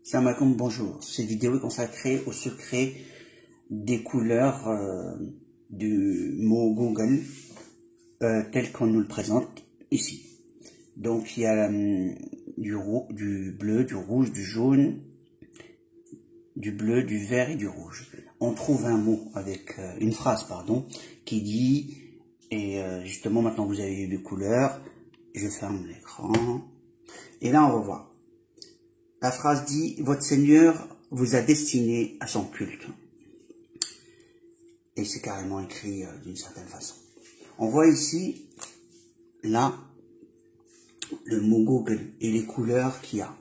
Salam alaikum, bonjour. Cette vidéo est consacrée au secret des couleurs du mot Google tel qu'on nous le présente ici. Donc il y a du bleu, du rouge, du jaune, du bleu, du vert et du rouge. On trouve un mot avec une phrase, pardon, qui dit, et justement maintenant vous avez eu les couleurs, je ferme l'écran, et là on va voir. La phrase dit, votre Seigneur vous a destiné à son culte. Et c'est carrément écrit d'une certaine façon. On voit ici, là, le mot Google et les couleurs qu'il y a.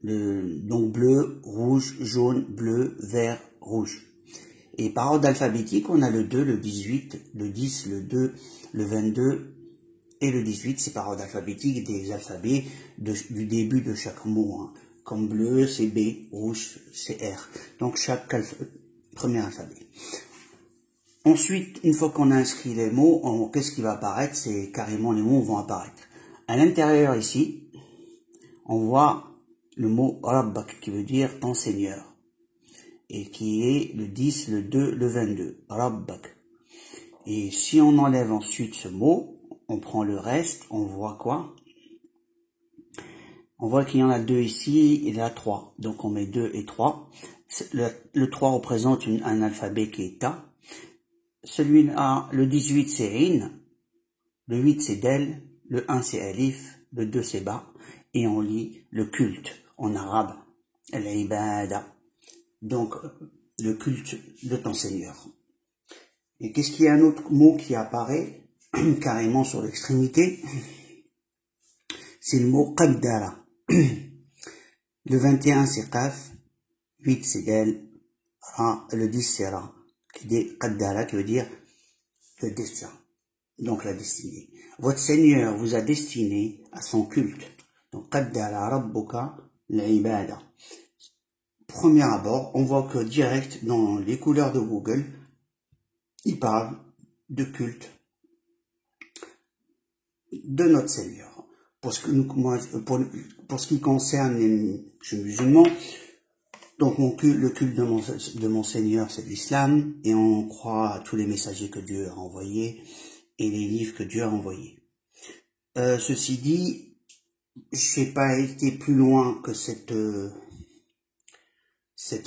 Donc bleu, rouge, jaune, bleu, vert, rouge. Et par ordre alphabétique, on a le 2, le 18, le 10, le 2, le 22 et le 18. C'est par ordre alphabétique des alphabets du début de chaque mot. Hein. Comme bleu, c'est B, rouge, c'est R. Donc chaque premier alphabet. Ensuite, une fois qu'on a inscrit les mots, qu'est-ce qui va apparaître? C'est carrément les mots vont apparaître. À l'intérieur ici, on voit le mot Rabbak qui veut dire ton Seigneur. Et qui est le 10, le 2, le 22. Rabbak. Et si on enlève ensuite ce mot, on prend le reste, on voit quoi? On voit qu'il y en a 2 ici, et là 3. Donc on met 2 et 3. Le 3 représente un alphabet qui est Ta. Celui-là, le 18 c'est In, le 8 c'est Del, le 1 c'est Alif, le 2 c'est Ba, et on lit le culte en arabe, l'ibada. Donc le culte de ton Seigneur. Et qu'est-ce qu'il y a un autre mot qui apparaît carrément sur l'extrémité? C'est le mot Qaddara. Le 21 c'est Qaf, 8 c'est Del, Ra, le 10 c'est Ra. Qaddara qui veut dire le destin, donc la destinée. Votre Seigneur vous a destiné à son culte. Donc Qaddara Rabbuka l'ibada. Premier abord, on voit que direct dans les couleurs de Google, il parle de culte de notre Seigneur. Pour ce qui concerne les musulmans, donc le culte de mon Seigneur, c'est l'islam, et on croit à tous les messagers que Dieu a envoyés, et les livres que Dieu a envoyés. Ceci dit, je n'ai pas été plus loin que cette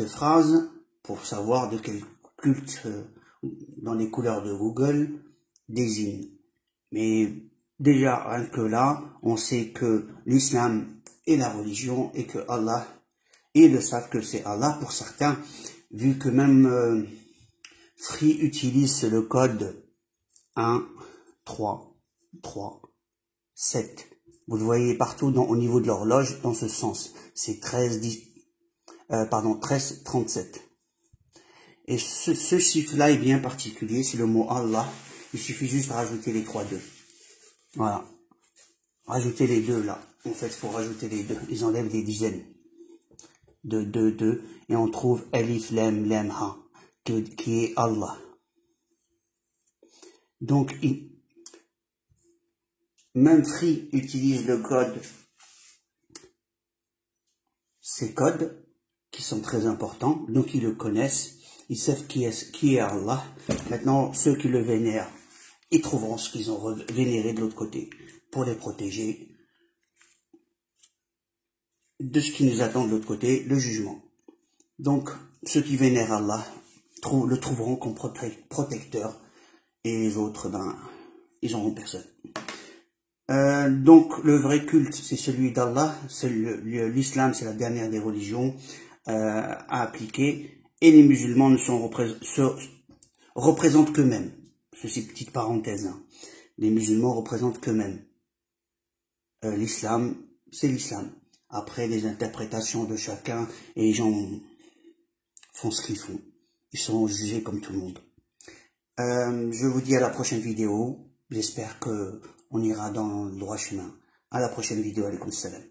phrase, pour savoir de quel culte dans les couleurs de Google désigne. Mais déjà, rien que là, on sait que l'islam est la religion, et que Allah, ils le savent que c'est Allah pour certains, vu que même Free utilise le code 1, 3, 3, 7. Vous le voyez partout au niveau de l'horloge dans ce sens. C'est 13, 37. Et ce chiffre-là est bien particulier, c'est le mot Allah. Il suffit juste de rajouter les 3 2. Voilà. Rajouter les 2 là. En fait, il faut rajouter les 2. Ils enlèvent des dizaines. De 2, et on trouve Alif Lam Lam Ha, qui est Allah. Donc, même Free utilise le code, ces codes, qui sont très importants, donc ils le connaissent, ils savent qui est Allah. Maintenant, ceux qui le vénèrent, ils trouveront ce qu'ils ont vénéré de l'autre côté, pour les protéger de ce qui nous attend de l'autre côté, le jugement. Donc, ceux qui vénèrent Allah le trouveront comme protecteur, et les autres, ben, ils n'auront personne. Donc, le vrai culte, c'est celui d'Allah. L'islam, c'est la dernière des religions à appliquer, et les musulmans ne se représentent qu'eux-mêmes. Ceci, petite parenthèse. Hein. Les musulmans représentent qu'eux-mêmes. L'islam, c'est l'islam. Après, les interprétations de chacun, et les gens font ce qu'ils font. Ils sont jugés comme tout le monde. Je vous dis à la prochaine vidéo. J'espère que on ira dans le droit chemin. À la prochaine vidéo. Alaykoum salam.